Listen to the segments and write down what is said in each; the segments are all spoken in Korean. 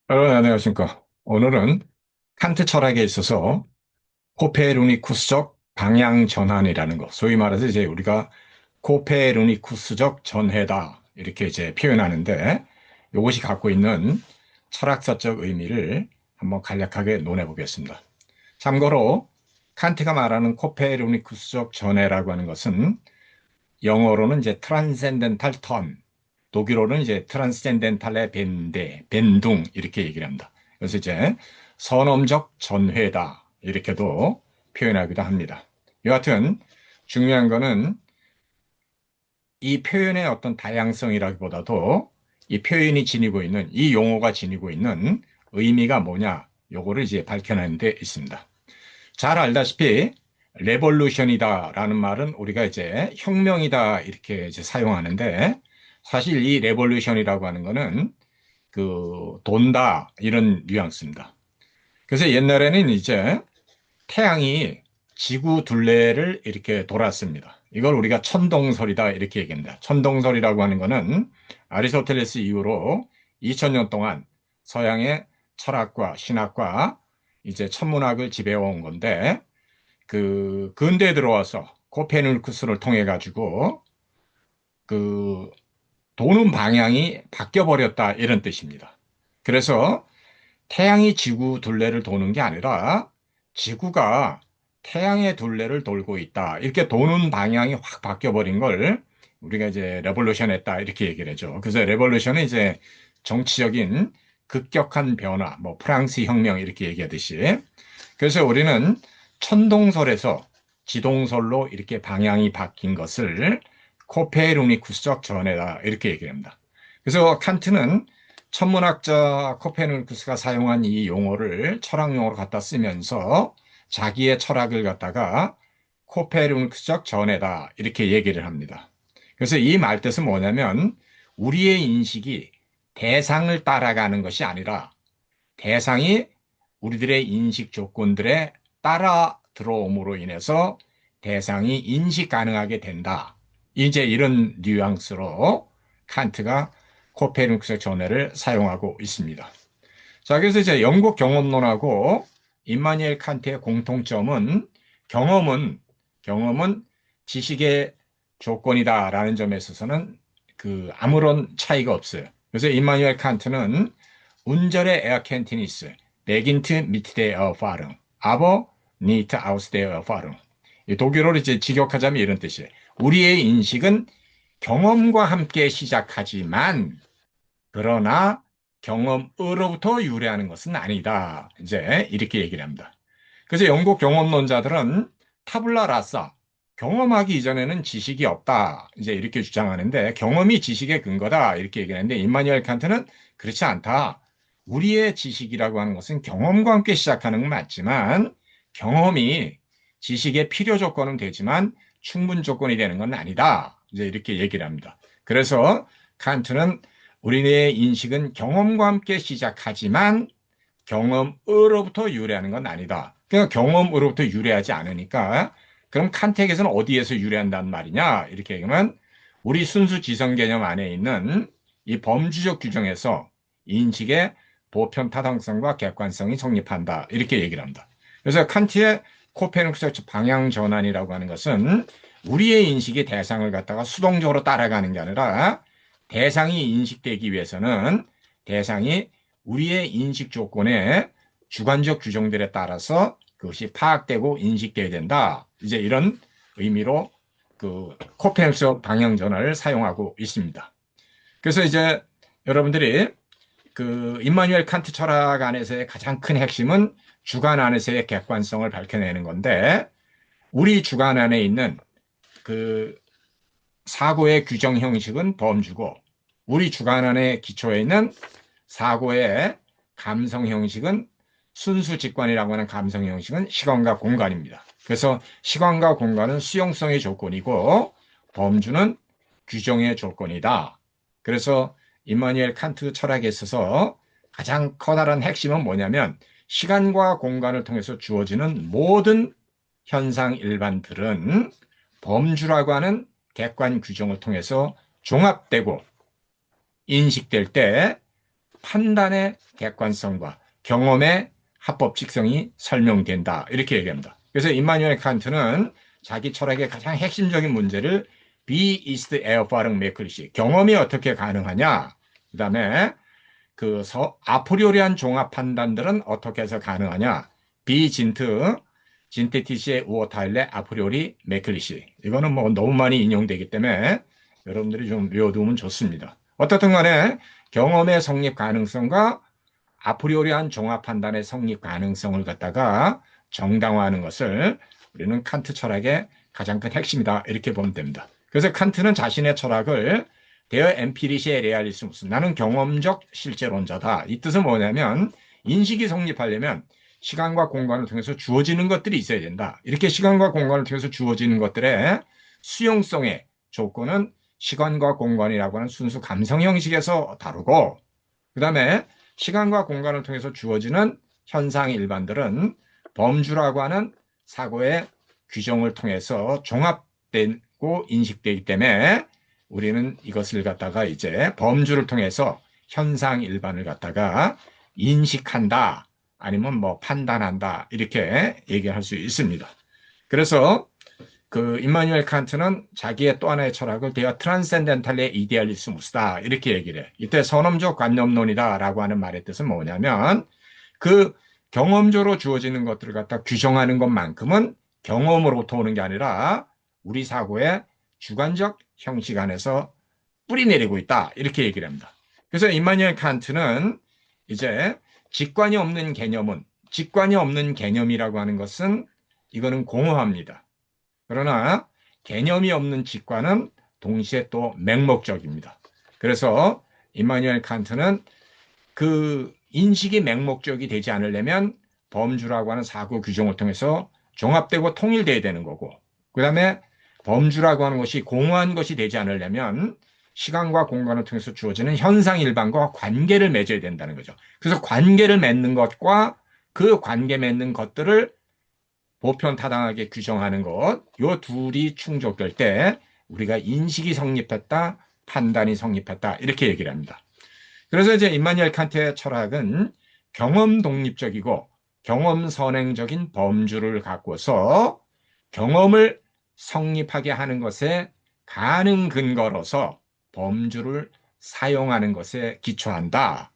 여러분 안녕하십니까. 오늘은 칸트 철학에 있어서 코페르니쿠스적 방향 전환이라는 것, 소위 말해서 이제 우리가 코페르니쿠스적 전회다 이렇게 이제 표현하는데 이것이 갖고 있는 철학사적 의미를 한번 간략하게 논해 보겠습니다. 참고로 칸트가 말하는 코페르니쿠스적 전회라고 하는 것은 영어로는 이제 트랜센덴탈 턴, 독일어는 이제 트랜센덴탈의 벤둥 이렇게 얘기를 합니다. 그래서 이제 선엄적 전회다 이렇게도 표현하기도 합니다. 여하튼 중요한 거는 이 표현의 어떤 다양성이라기보다도 이 표현이 지니고 있는 이 용어가 지니고 있는 의미가 뭐냐 요거를 이제 밝혀내는 데 있습니다. 잘 알다시피 레볼루션이다라는 말은 우리가 이제 혁명이다 이렇게 이제 사용하는데 사실 이 레볼루션이라고 하는 거는 그 돈다 이런 뉘앙스입니다. 그래서 옛날에는 이제 태양이 지구 둘레를 이렇게 돌았습니다. 이걸 우리가 천동설이다 이렇게 얘기합니다. 천동설이라고 하는 거는 아리스토텔레스 이후로 2000년 동안 서양의 철학과 신학과 이제 천문학을 지배해온 건데 그 근대에 들어와서 코페르니쿠스를 통해 가지고 그 도는 방향이 바뀌어 버렸다 이런 뜻입니다. 그래서 태양이 지구 둘레를 도는 게 아니라 지구가 태양의 둘레를 돌고 있다. 이렇게 도는 방향이 확 바뀌어 버린 걸 우리가 이제 레볼루션 했다 이렇게 얘기를 하죠. 그래서 레볼루션은 이제 정치적인 급격한 변화, 뭐 프랑스 혁명 이렇게 얘기하듯이 그래서 우리는 천동설에서 지동설로 이렇게 방향이 바뀐 것을 코페르니쿠스적 전해다 이렇게 얘기합니다. 그래서 칸트는 천문학자 코페르니쿠스가 사용한 이 용어를 철학 용어로 갖다 쓰면서 자기의 철학을 갖다가 코페르니쿠스적 전해다 이렇게 얘기를 합니다. 그래서 이 말뜻은 뭐냐면 우리의 인식이 대상을 따라가는 것이 아니라 대상이 우리들의 인식 조건들에 따라 들어옴으로 인해서 대상이 인식 가능하게 된다. 이제 이런 뉘앙스로 칸트가 코페르니쿠스의 전해를 사용하고 있습니다. 자, 그래서 이제 영국 경험론하고 임마누엘 칸트의 공통점은 경험은 지식의 조건이다라는 점에 있어서는 그 아무런 차이가 없어요. 그래서 임마누엘 칸트는 운절의 에어켄티니스, 베긴트 미트데 어파릉, 아버 니트 아우스데 어파릉. 독일어로 이제 직역하자면 이런 뜻이에요. 우리의 인식은 경험과 함께 시작하지만 그러나 경험으로부터 유래하는 것은 아니다. 이제 이렇게 얘기를 합니다. 그래서 영국 경험론자들은 타블라 라사, 경험하기 이전에는 지식이 없다. 이제 이렇게 주장하는데 경험이 지식의 근거다. 이렇게 얘기하는데 임마누엘 칸트는 그렇지 않다. 우리의 지식이라고 하는 것은 경험과 함께 시작하는 건 맞지만 경험이 지식의 필요 조건은 되지만 충분 조건이 되는 건 아니다. 이제 이렇게 얘기를 합니다. 그래서 칸트는 우리의 인식은 경험과 함께 시작하지만 경험으로부터 유래하는 건 아니다. 그러니까 경험으로부터 유래하지 않으니까 그럼 칸텍에서는 어디에서 유래한다는 말이냐? 이렇게 얘기하면 우리 순수 지성 개념 안에 있는 이 범주적 규정에서 인식의 보편 타당성과 객관성이 성립한다. 이렇게 얘기를 합니다. 그래서 칸트의 코페르니쿠스 방향 전환이라고 하는 것은 우리의 인식이 대상을 갖다가 수동적으로 따라가는 게 아니라 대상이 인식되기 위해서는 대상이 우리의 인식 조건에 주관적 규정들에 따라서 그것이 파악되고 인식되어야 된다. 이제 이런 의미로 그 코페르니쿠스 방향 전환을 사용하고 있습니다. 그래서 이제 여러분들이 그 임마누엘 칸트 철학 안에서의 가장 큰 핵심은 주관 안에서의 객관성을 밝혀내는 건데 우리 주관 안에 있는 그 사고의 규정 형식은 범주고 우리 주관 안에 기초해 있는 사고의 감성 형식은 순수 직관이라고 하는 감성 형식은 시간과 공간입니다. 그래서 시간과 공간은 수용성의 조건이고 범주는 규정의 조건이다. 그래서 임마누엘 칸트 철학에 있어서 가장 커다란 핵심은 뭐냐면 시간과 공간을 통해서 주어지는 모든 현상 일반들은 범주라고 하는 객관 규정을 통해서 종합되고 인식될 때 판단의 객관성과 경험의 합법직성이 설명된다. 이렇게 얘기합니다. 그래서 임마누엘 칸트는 자기 철학의 가장 핵심적인 문제를 Wie ist Erfahrung möglich? 경험이 어떻게 가능하냐? 그 다음에 아프리오리한 종합 판단들은 어떻게 해서 가능하냐? 진테티시의 우어타일레 아프리오리 메클리시. 이거는 뭐 너무 많이 인용되기 때문에 여러분들이 좀 외워두면 좋습니다. 어떻든 간에 경험의 성립 가능성과 아프리오리한 종합 판단의 성립 가능성을 갖다가 정당화하는 것을 우리는 칸트 철학의 가장 큰 핵심이다. 이렇게 보면 됩니다. 그래서 칸트는 자신의 철학을 데어 엠피리시의 레알리스무스, 나는 경험적 실제론자다. 이 뜻은 뭐냐면 인식이 성립하려면 시간과 공간을 통해서 주어지는 것들이 있어야 된다. 이렇게 시간과 공간을 통해서 주어지는 것들의 수용성의 조건은 시간과 공간이라고 하는 순수 감성 형식에서 다루고, 그 다음에 시간과 공간을 통해서 주어지는 현상 일반들은 범주라고 하는 사고의 규정을 통해서 종합되고 인식되기 때문에 우리는 이것을 갖다가 이제 범주를 통해서 현상 일반을 갖다가 인식한다, 아니면 뭐 판단한다, 이렇게 얘기할 수 있습니다. 그래서 임마누엘 칸트는 자기의 또 하나의 철학을 데어 트란센덴탈레 이데알리스무스다, 이렇게 얘기를 해. 이때 선험적 관념론이다라고 하는 말의 뜻은 뭐냐면 경험적으로 주어지는 것들을 갖다 규정하는 것만큼은 경험으로부터 오는 게 아니라 우리 사고의 주관적 형식 안에서 뿌리내리고 있다, 이렇게 얘기를 합니다. 그래서 임마누엘 칸트는 이제 직관이 없는 개념이라고 하는 것은 이거는 공허합니다. 그러나 개념이 없는 직관은 동시에 또 맹목적입니다. 그래서 임마누엘 칸트는 인식이 맹목적이 되지 않으려면 범주라고 하는 사고 규정을 통해서 종합되고 통일돼야 되는 거고, 그 다음에 범주라고 하는 것이 공허한 것이 되지 않으려면 시간과 공간을 통해서 주어지는 현상 일반과 관계를 맺어야 된다는 거죠. 그래서 관계를 맺는 것과 그 관계 맺는 것들을 보편타당하게 규정하는 것, 요 둘이 충족될 때 우리가 인식이 성립했다, 판단이 성립했다, 이렇게 얘기를 합니다. 그래서 이제 임마누엘 칸트의 철학은 경험 독립적이고 경험 선행적인 범주를 갖고서 경험을 성립하게 하는 것에 가능 근거로서 범주를 사용하는 것에 기초한다.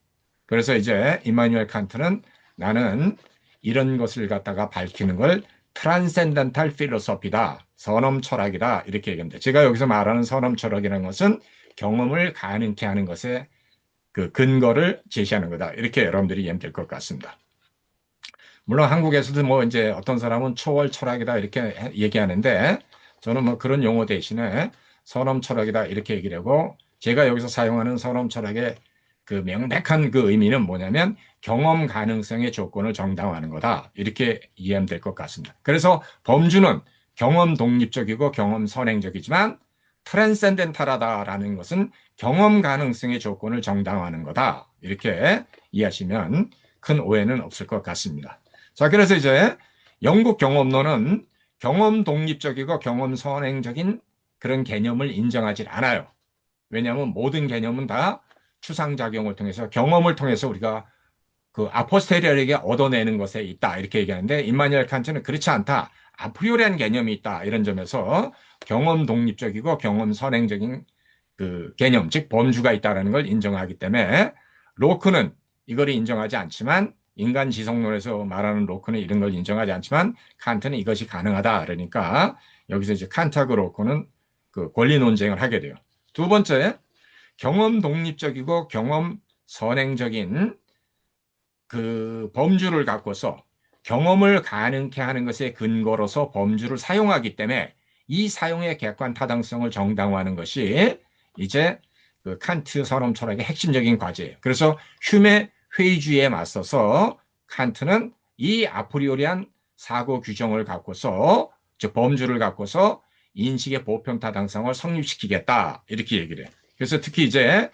그래서 이제 임마누엘 칸트는 나는 이런 것을 갖다가 밝히는 걸 트랜센덴탈 필로소피다, 선험 철학이다, 이렇게 얘기합니다. 제가 여기서 말하는 선험 철학이라는 것은 경험을 가능케 하는 것에 근거를 제시하는 거다, 이렇게 여러분들이 이해하면 될 것 같습니다. 물론 한국에서도 뭐 이제 어떤 사람은 초월 철학이다 이렇게 얘기하는데, 저는 뭐 그런 용어 대신에 선험 철학이다 이렇게 얘기를 하고, 제가 여기서 사용하는 선험 철학의 명백한 의미는 뭐냐면 경험 가능성의 조건을 정당화하는 거다, 이렇게 이해하면 될 것 같습니다. 그래서 범주는 경험 독립적이고 경험 선행적이지만 트랜센덴탈하다라는 것은 경험 가능성의 조건을 정당화하는 거다, 이렇게 이해하시면 큰 오해는 없을 것 같습니다. 자, 그래서 이제 영국 경험론은 경험 독립적이고 경험 선행적인 그런 개념을 인정하지 않아요. 왜냐하면 모든 개념은 다 추상작용을 통해서, 경험을 통해서 우리가 아포스테리얼에게 얻어내는 것에 있다, 이렇게 얘기하는데, 임마누엘 칸트는 그렇지 않다, 아프리오리한 개념이 있다, 이런 점에서 경험 독립적이고 경험 선행적인 개념, 즉 범주가 있다는 걸 인정하기 때문에, 로크는 이걸 인정하지 않지만, 인간 지성론에서 말하는 로크는 이런 걸 인정하지 않지만 칸트는 이것이 가능하다, 그러니까 여기서 이제 칸트하고 로크는 권리 논쟁을 하게 돼요. 두 번째, 경험 독립적이고 경험 선행적인 범주를 갖고서 경험을 가능케 하는 것에 근거로서 범주를 사용하기 때문에 이 사용의 객관 타당성을 정당화하는 것이 이제 칸트 선험 철학의 핵심적인 과제예요. 그래서 휴메 회의주의에 맞서서 칸트는 이 아프리오리한 사고 규정을 갖고서, 즉 범주를 갖고서 인식의 보편 타당성을 성립시키겠다, 이렇게 얘기를 해요. 그래서 특히 이제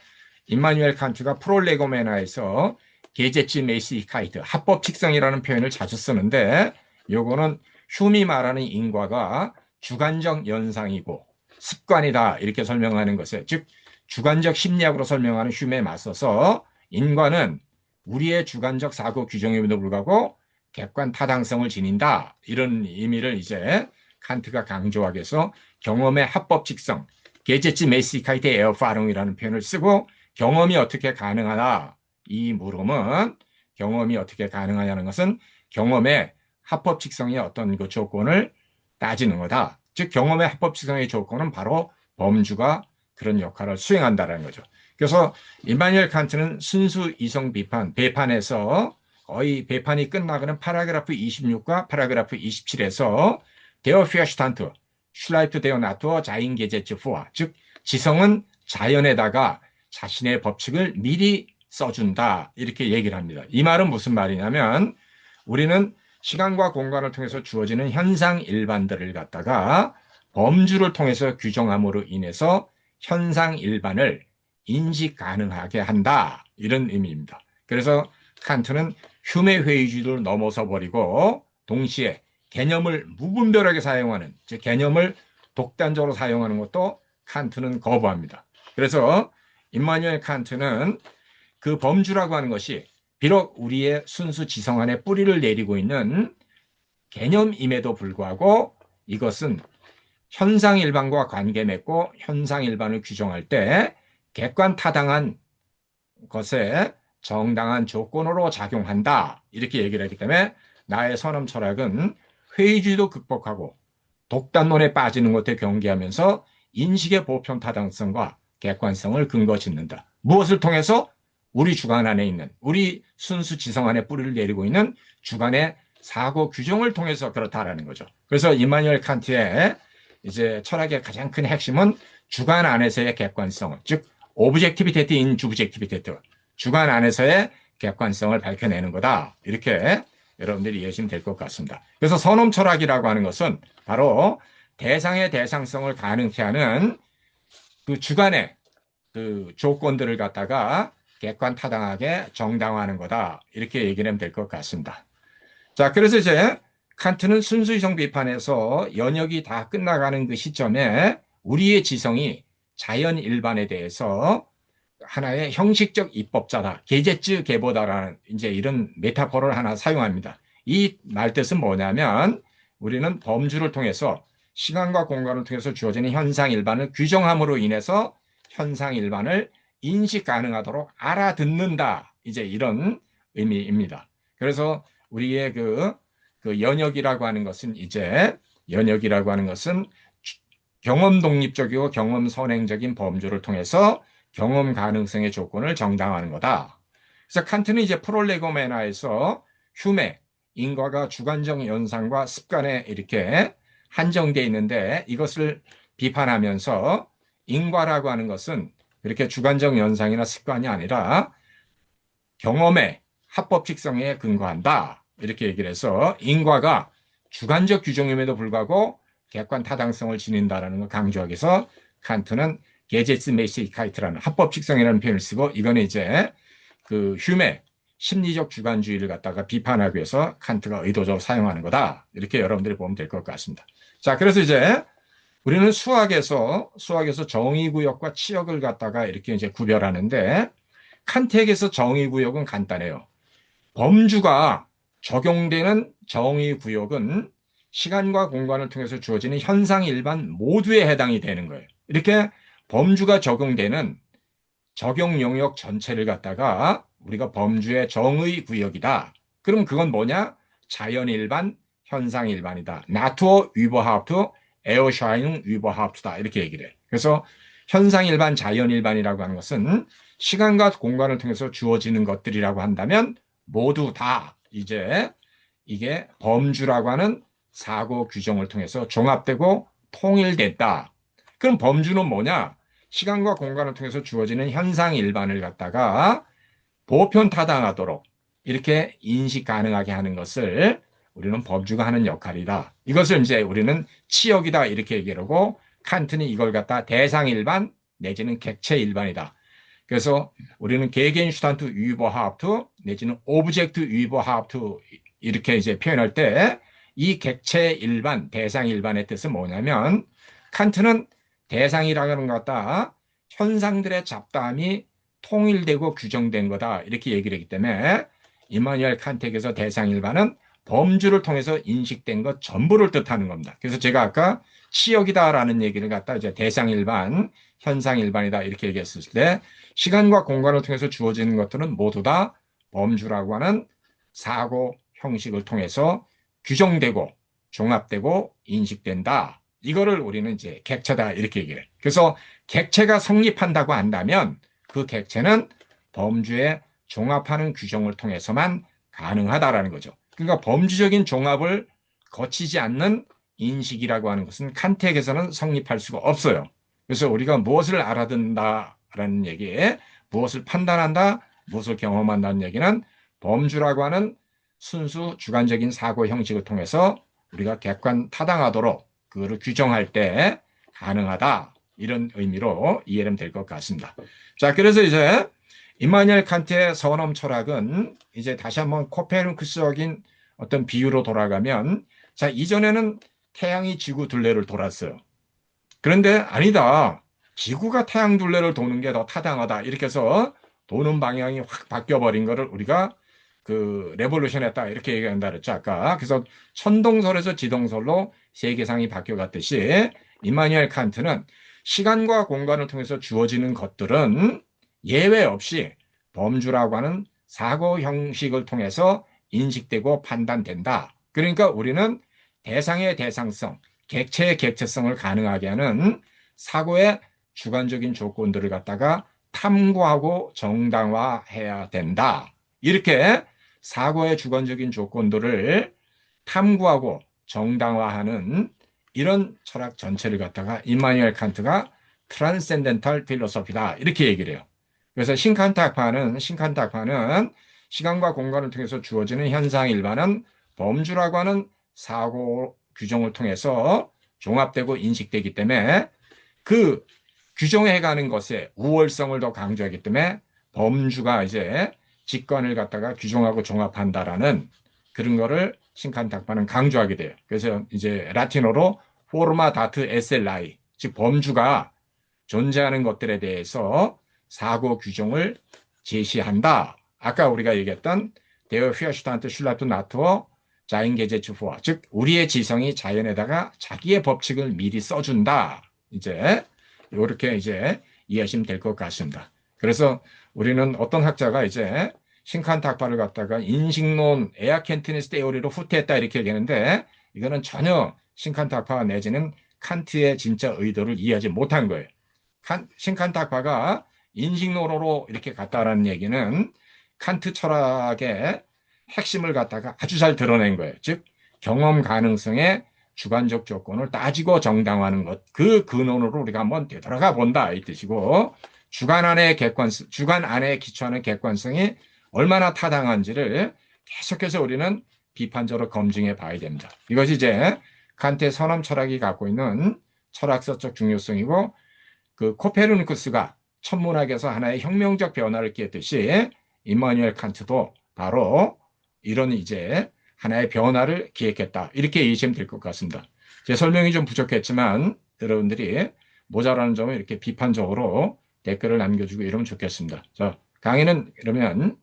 임마누엘 칸트가 프롤레고메나에서 게제츠 메시카이트, 합법 직성이라는 표현을 자주 쓰는데, 요거는 흉이 말하는 인과가 주관적 연상이고 습관이다, 이렇게 설명하는 것에, 즉 주관적 심리학으로 설명하는 흉에 맞서서 인과는 우리의 주관적 사고 규정임에도 불구하고 객관 타당성을 지닌다. 이런 의미를 이제 칸트가 강조하기 위해서 경험의 합법직성, Gesetzmäßigkeit der Erfahrung이라는 표현을 쓰고 경험이 어떻게 가능하다. 이 물음은 경험이 어떻게 가능하냐는 것은 경험의 합법직성의 어떤 그 조건을 따지는 거다. 즉 경험의 합법직성의 조건은 바로 범주가 그런 역할을 수행한다는 거죠. 그래서 임마누엘 칸트는 순수 이성 비판, 배판에서 거의 배판이 끝나가는 파라그라프 26과 파라그라프 27에서 Der Verstand, Schleife der Natur, Zahlungsgesetze vor. 즉 지성은 자연에다가 자신의 법칙을 미리 써준다. 이렇게 얘기를 합니다. 이 말은 무슨 말이냐면 우리는 시간과 공간을 통해서 주어지는 현상 일반들을 갖다가 범주를 통해서 규정함으로 인해서 현상 일반을 인식 가능하게 한다. 이런 의미입니다. 그래서 칸트는 휴메 회의주의를 넘어서 버리고 동시에 개념을 무분별하게 사용하는, 즉 개념을 독단적으로 사용하는 것도 칸트는 거부합니다. 그래서 임마누엘 칸트는 그 범주라고 하는 것이 비록 우리의 순수 지성 안에 뿌리를 내리고 있는 개념임에도 불구하고 이것은 현상 일반과 관계 맺고 현상 일반을 규정할 때 객관 타당한 것에 정당한 조건으로 작용한다. 이렇게 얘기를 했기 때문에 나의 선험 철학은 회의주의도 극복하고 독단론에 빠지는 것에 경계하면서 인식의 보편 타당성과 객관성을 근거 짓는다. 무엇을 통해서? 우리 주관 안에 있는, 우리 순수 지성 안에 뿌리를 내리고 있는 주관의 사고 규정을 통해서 그렇다라는 거죠. 그래서 임마누엘 칸트의 이제 철학의 가장 큰 핵심은 주관 안에서의 객관성, 즉 오브젝티비테트 인 주브젝티비테트, 주관 안에서의 객관성을 밝혀내는 거다. 이렇게 여러분들이 이해하시면 될 것 같습니다. 그래서 선험 철학이라고 하는 것은 바로 대상의 대상성을 가능케 하는 그 주관의 그 조건들을 갖다가 객관 타당하게 정당화하는 거다. 이렇게 얘기를 하면 될 것 같습니다. 자, 그래서 이제 칸트는 순수이성 비판에서 연역이 다 끝나가는 그 시점에 우리의 지성이 자연 일반에 대해서 하나의 형식적 입법자다. 게제츠 계보다라는 이제 이런 메타포를 하나 사용합니다. 이 말뜻은 뭐냐면 우리는 범주를 통해서 시간과 공간을 통해서 주어지는 현상 일반을 규정함으로 인해서 현상 일반을 인식 가능하도록 알아듣는다. 이제 이런 의미입니다. 그래서 우리의 그 연역이라고 하는 것은 연역이라고 하는 것은 경험 독립적이고 경험 선행적인 범주를 통해서 경험 가능성의 조건을 정당화하는 거다. 그래서 칸트는 이제 프롤레고메나에서 휴메, 인과가 주관적 연상과 습관에 이렇게 한정되어 있는데 이것을 비판하면서 인과라고 하는 것은 그렇게 주관적 연상이나 습관이 아니라 경험의 합법직성에 근거한다. 이렇게 얘기를 해서 인과가 주관적 규정임에도 불구하고 객관 타당성을 지닌다라는 걸 강조하기 위해서 칸트는 게제츠메시카이트라는 합법직성이라는 표현을 쓰고 이거는 이제 그 휴메 심리적 주관주의를 갖다가 비판하기 위해서 칸트가 의도적으로 사용하는 거다. 이렇게 여러분들이 보면 될 것 같습니다. 자, 그래서 이제 우리는 수학에서 정의구역과 치역을 갖다가 이렇게 이제 구별하는데 칸트에게서 정의구역은 간단해요. 범주가 적용되는 정의구역은 시간과 공간을 통해서 주어지는 현상 일반 모두에 해당이 되는 거예요. 이렇게 범주가 적용되는 적용 영역 전체를 갖다가 우리가 범주의 정의 구역이다. 그럼 그건 뭐냐? 자연 일반, 현상 일반이다. 나투어 überhaupt, Erscheinung überhaupt다. 이렇게 얘기를 해. 그래서 현상 일반, 자연 일반이라고 하는 것은 시간과 공간을 통해서 주어지는 것들이라고 한다면 모두 다 이제 이게 범주라고 하는 사고 규정을 통해서 종합되고 통일됐다. 그럼 범주는 뭐냐? 시간과 공간을 통해서 주어지는 현상 일반을 갖다가 보편 타당하도록 이렇게 인식 가능하게 하는 것을 우리는 범주가 하는 역할이다. 이것을 이제 우리는 치역이다 이렇게 얘기하고 칸트는 이걸 갖다 대상 일반 내지는 객체 일반이다. 그래서 우리는 게겐슈탄트 überhaupt 내지는 오브젝트 überhaupt 이렇게 이제 표현할 때 이 객체 일반, 대상 일반의 뜻은 뭐냐면 칸트는 대상이라는 것 같다 현상들의 잡다함이 통일되고 규정된 거다. 이렇게 얘기를 했기 때문에 이마누엘 칸트에게서 대상일반은 범주를 통해서 인식된 것 전부를 뜻하는 겁니다. 그래서 제가 아까 치역이다라는 얘기를 갖다 이제 대상일반, 현상일반이다 이렇게 얘기했을 때 시간과 공간을 통해서 주어지는 것들은 모두 다 범주라고 하는 사고 형식을 통해서 규정되고 종합되고 인식된다. 이거를 우리는 이제 객체다 이렇게 얘기해요. 그래서 객체가 성립한다고 한다면 그 객체는 범주에 종합하는 규정을 통해서만 가능하다라는 거죠. 그러니까 범주적인 종합을 거치지 않는 인식이라고 하는 것은 칸트에게서는 성립할 수가 없어요. 그래서 우리가 무엇을 알아듣는다라는 얘기에 무엇을 판단한다, 무엇을 경험한다는 얘기는 범주라고 하는 순수 주관적인 사고 형식을 통해서 우리가 객관 타당하도록 그거를 규정할 때 가능하다. 이런 의미로 이해하면 될 것 같습니다. 자, 그래서 이제 임마누엘 칸트의 선언 철학은 이제 다시 한번 코페르니쿠스적인 어떤 비유로 돌아가면 자, 이전에는 태양이 지구 둘레를 돌았어요. 그런데 아니다. 지구가 태양 둘레를 도는 게 더 타당하다. 이렇게 해서 도는 방향이 확 바뀌어버린 거를 우리가 그 레볼루션 했다. 이렇게 얘기한다 그랬죠. 아까. 그래서 천동설에서 지동설로 세계상이 바뀌어갔듯이 임마누엘 칸트는 시간과 공간을 통해서 주어지는 것들은 예외 없이 범주라고 하는 사고 형식을 통해서 인식되고 판단된다. 그러니까 우리는 대상의 대상성, 객체의 객체성을 가능하게 하는 사고의 주관적인 조건들을 갖다가 탐구하고 정당화해야 된다. 이렇게 사고의 주관적인 조건들을 탐구하고 정당화하는 이런 철학 전체를 갖다가 임마누엘 칸트가 트랜센덴탈 필로소피다. 이렇게 얘기를 해요. 그래서 신칸트학파는 시간과 공간을 통해서 주어지는 현상 일반은 범주라고 하는 사고 규정을 통해서 종합되고 인식되기 때문에 그 규정해가는 것에 우월성을 더 강조하기 때문에 범주가 이제 직관을 갖다가 규정하고 종합한다라는 그런 거를 신칸트학파는 강조하게 돼요. 그래서 이제 라틴어로 포르마 다트 SLI, 즉 범주가 존재하는 것들에 대해서 사고 규정을 제시한다. 아까 우리가 얘기했던 데어 휘어슈탄트 슐라프 나투어 자인게제츠 후어, 즉 우리의 지성이 자연에다가 자기의 법칙을 미리 써준다. 이제 이렇게 이제 이해하시면 될 것 같습니다. 그래서 우리는 어떤 학자가 이제 신칸트학파를 갖다가 인식론 에아켄트니스 테오리로 후퇴했다 이렇게 얘기하는데 이거는 전혀 신칸트학파 내지는 칸트의 진짜 의도를 이해하지 못한 거예요. 신칸트학파가 인식론으로 이렇게 갔다라는 얘기는 칸트 철학의 핵심을 갖다가 아주 잘 드러낸 거예요. 즉 경험 가능성의 주관적 조건을 따지고 정당화하는 것, 그 근원으로 우리가 한번 되돌아가 본다 이 뜻이고 주관 안에 기초하는 객관성이 얼마나 타당한지를 계속해서 우리는 비판적으로 검증해 봐야 됩니다. 이것이 이제 칸트의 선언 철학이 갖고 있는 철학서적 중요성이고 그 코페르니쿠스가 천문학에서 하나의 혁명적 변화를 기했듯이 임마누엘 칸트도 바로 이런 이제 하나의 변화를 기획했다. 이렇게 이해하시면 될 것 같습니다. 제 설명이 좀 부족했지만 여러분들이 모자라는 점을 이렇게 비판적으로 댓글을 남겨주고 이러면 좋겠습니다. 자, 강의는 그러면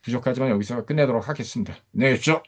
부족하지만 여기서 끝내도록 하겠습니다. 안녕히 계십시오.